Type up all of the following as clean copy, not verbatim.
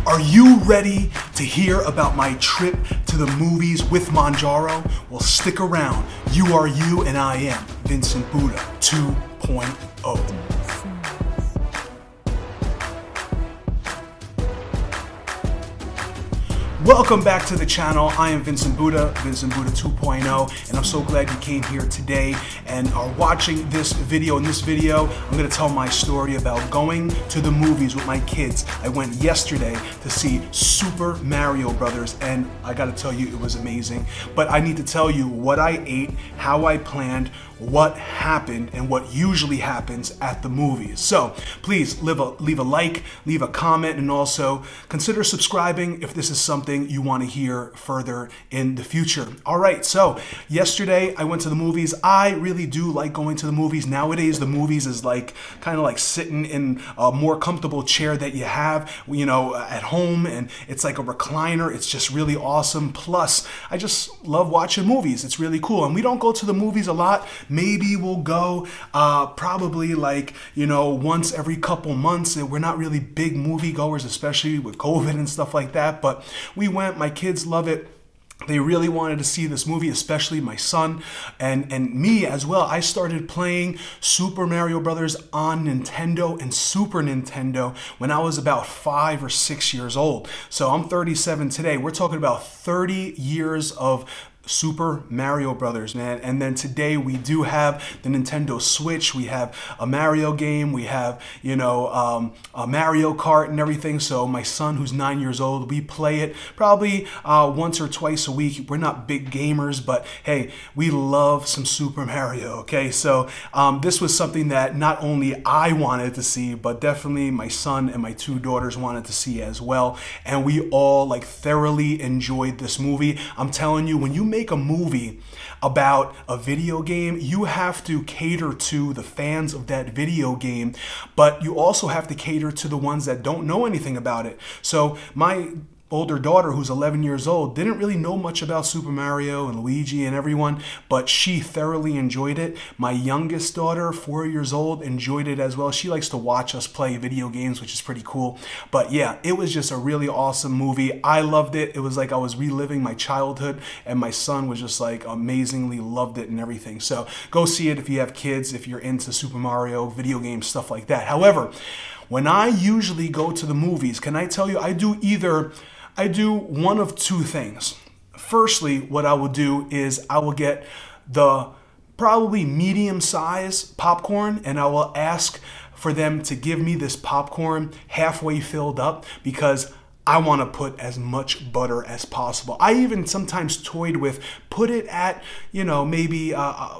Are you ready to hear about my trip to the movies with Mounjaro? Well, stick around. You are you and I am Vincent Buddha 2.0. Welcome back to the channel. I am Vincent Buddha 2.0, and I'm so glad you came here today and are watching this video. In this video, I'm going to tell my story about going to the movies with my kids. I went yesterday to see Super Mario Brothers, and I got to tell you, it was amazing. But I need to tell you what I ate, how I planned, what happened, and what usually happens at the movies. So please leave a like, leave a comment, and also consider subscribing if this is something you want to hear further in the future. All right, so yesterday I went to the movies. I really do like going to the movies. Nowadays, the movies is like kind of like sitting in a more comfortable chair that you have, you know, at home, and it's like a recliner. It's just really awesome. Plus, I just love watching movies. It's really cool. And we don't go to the movies a lot. Maybe we'll go probably like, you know, once every couple months. And we're not really big movie goers, especially with COVID and stuff like that. But we went, my kids love it. They really wanted to see this movie, especially my son and me as well. I started playing Super Mario Brothers on Nintendo and Super Nintendo when I was about 5 or 6 years old. So I'm 37 today. We're talking about 30 years of Super Mario Brothers, man. And then today we do have the Nintendo Switch. We have a Mario game. We have, you know, a Mario Kart and everything. So my son, who's 9 years old, we play it probably once or twice a week. We're not big gamers, but hey, we love some Super Mario, okay? So this was something that not only I wanted to see, but definitely my son and my 2 daughters wanted to see as well. And we all like thoroughly enjoyed this movie. I'm telling you, when you make a movie about a video game, you have to cater to the fans of that video game, but you also have to cater to the ones that don't know anything about it. So my older daughter, who's 11 years old, didn't really know much about Super Mario and Luigi and everyone, but she thoroughly enjoyed it. My youngest daughter, 4 years old, enjoyed it as well. She likes to watch us play video games, which is pretty cool. But yeah, it was just a really awesome movie. I loved it. It was like I was reliving my childhood, and my son was just like amazingly loved it and everything. So go see it if you have kids, if you're into Super Mario, video games, stuff like that. However, when I usually go to the movies, can I tell you, I do one of 2 things. Firstly, what I will do is I will get the probably medium size popcorn, and I will ask for them to give me this popcorn halfway filled up because I want to put as much butter as possible. I even sometimes toyed with put it at, you know, maybe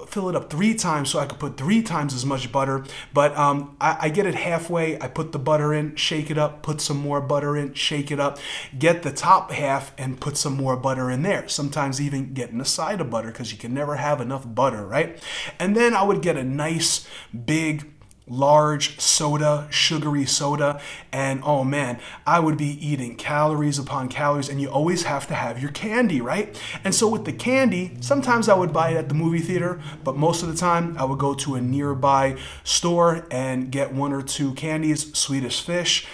fill it up 3 times so I could put 3 times as much butter. But I get it halfway. I put the butter in, shake it up, put some more butter in, shake it up, get the top half and put some more butter in there. Sometimes even getting a side of butter because you can never have enough butter, right? And then I would get a nice big large soda, sugary soda, and oh man, I would be eating calories upon calories, and you always have to have your candy, right? And so with the candy, sometimes I would buy it at the movie theater, but most of the time I would go to a nearby store and get 1 or 2 candies, Swedish Fish,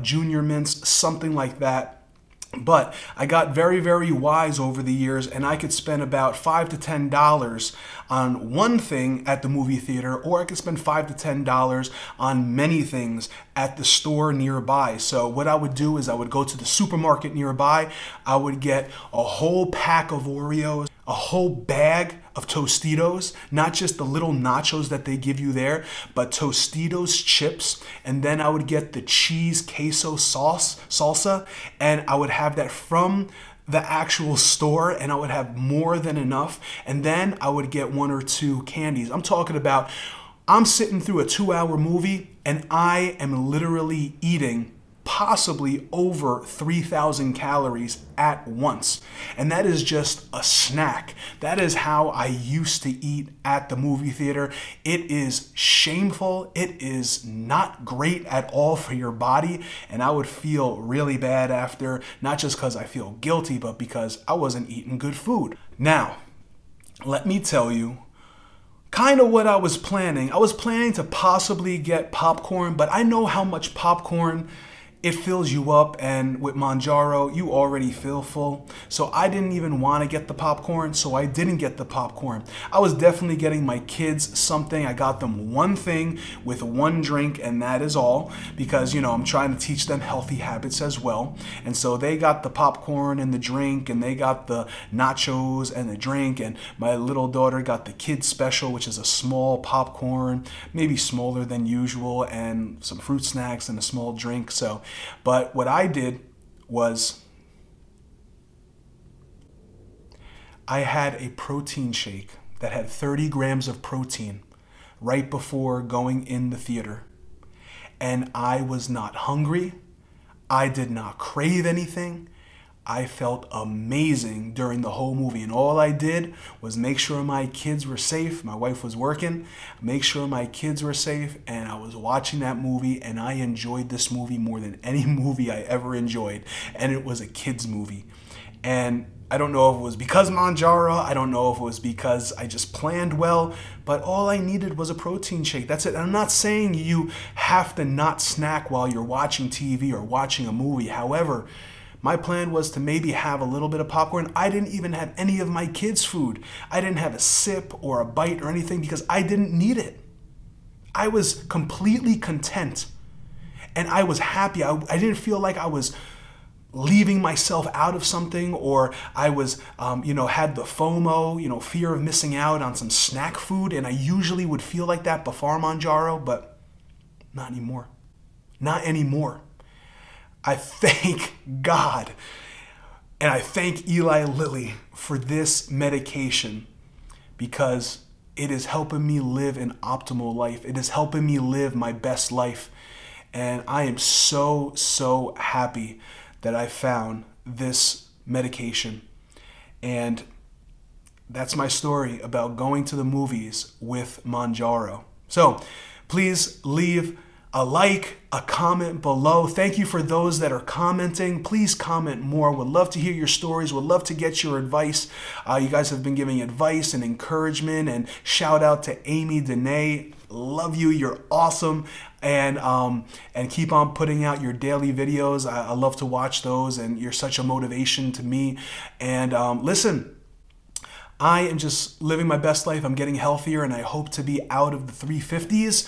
Junior Mints, something like that. But I got very, very wise over the years, and I could spend about $5 to $10 on one thing at the movie theater, or I could spend $5 to $10 on many things at the store nearby. So what I would do is I would go to the supermarket nearby. I would get a whole pack of Oreos, a whole bag of Tostitos, not just the little nachos that they give you there, but Tostitos chips. And then I would get the cheese queso salsa, and I would have that from the actual store, and I would have more than enough. And then I would get 1 or 2 candies. I'm talking about, I'm sitting through a 2-hour movie, and I am literally eating possibly over 3,000 calories at once. And that is just a snack. That is how I used to eat at the movie theater. It is shameful. It is not great at all for your body. And I would feel really bad after, not just because I feel guilty, but because I wasn't eating good food. Now, let me tell you kind of what I was planning. I was planning to possibly get popcorn, but I know how much popcorn it fills you up, and with Mounjaro, you already feel full. So I didn't even want to get the popcorn, so I didn't get the popcorn. I was definitely getting my kids something. I got them one thing with one drink, and that is all, because, you know, I'm trying to teach them healthy habits as well. And so they got the popcorn and the drink, and they got the nachos and the drink, and my little daughter got the kids special, which is a small popcorn, maybe smaller than usual, and some fruit snacks and a small drink. So, but what I did was I had a protein shake that had 30 grams of protein right before going in the theater. And I was not hungry. I did not crave anything. I felt amazing during the whole movie, and all I did was make sure my kids were safe. My wife was working, make sure my kids were safe, and I was watching that movie, and I enjoyed this movie more than any movie I ever enjoyed, and it was a kids movie. And I don't know if it was because Mounjaro, I don't know if it was because I just planned well, but all I needed was a protein shake. That's it. And I'm not saying you have to not snack while you're watching TV or watching a movie. However, my plan was to maybe have a little bit of popcorn. I didn't even have any of my kids' food. I didn't have a sip or a bite or anything because I didn't need it. I was completely content and I was happy. I didn't feel like I was leaving myself out of something, or I was, had the FOMO, fear of missing out on some snack food. And I usually would feel like that before Mounjaro, but not anymore. Not anymore. I thank God and I thank Eli Lilly for this medication, because it is helping me live an optimal life. It is helping me live my best life. And I am so, so happy that I found this medication. And that's my story about going to the movies with Mounjaro. So please leave a like, a comment below. Thank you for those that are commenting. Please comment more. Would love to hear your stories. Would love to get your advice. You guys have been giving advice and encouragement, and shout out to Amy Danae. Love you. You're awesome. And keep on putting out your daily videos. I love to watch those, and you're such a motivation to me. And listen, I am just living my best life. I'm getting healthier, and I hope to be out of the 350s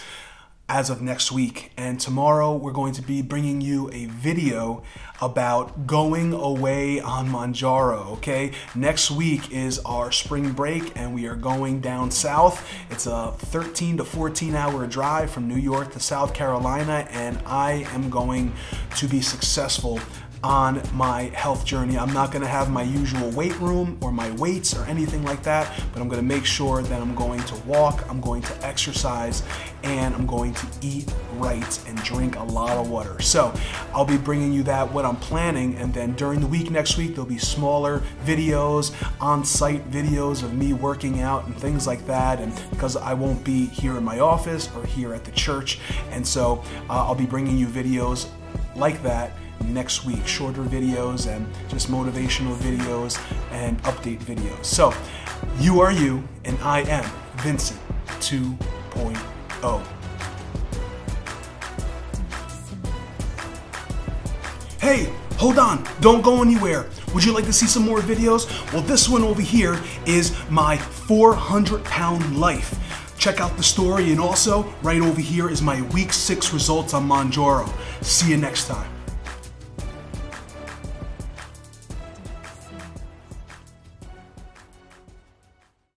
as of next week. And tomorrow we're going to be bringing you a video about going away on Mounjaro, okay? Next week is our spring break, and we are going down south. It's a 13 to 14 hour drive from New York to South Carolina, and I am going to be successful on my health journey. I'm not gonna have my usual weight room or my weights or anything like that, but I'm gonna make sure that I'm going to walk, I'm going to exercise, and I'm going to eat right and drink a lot of water. So I'll be bringing you that, what I'm planning, and then during the week next week, there'll be smaller videos, on-site videos of me working out and things like that, and because I won't be here in my office or here at the church, and so I'll be bringing you videos like that next week, shorter videos and just motivational videos and update videos. So you are you, and I am Vincent 2.0. Hey, hold on, don't go anywhere. Would you like to see some more videos? Well, this one over here is my 400-pound life. Check out the story, and also right over here is my week 6 results on Mounjaro. See you next time.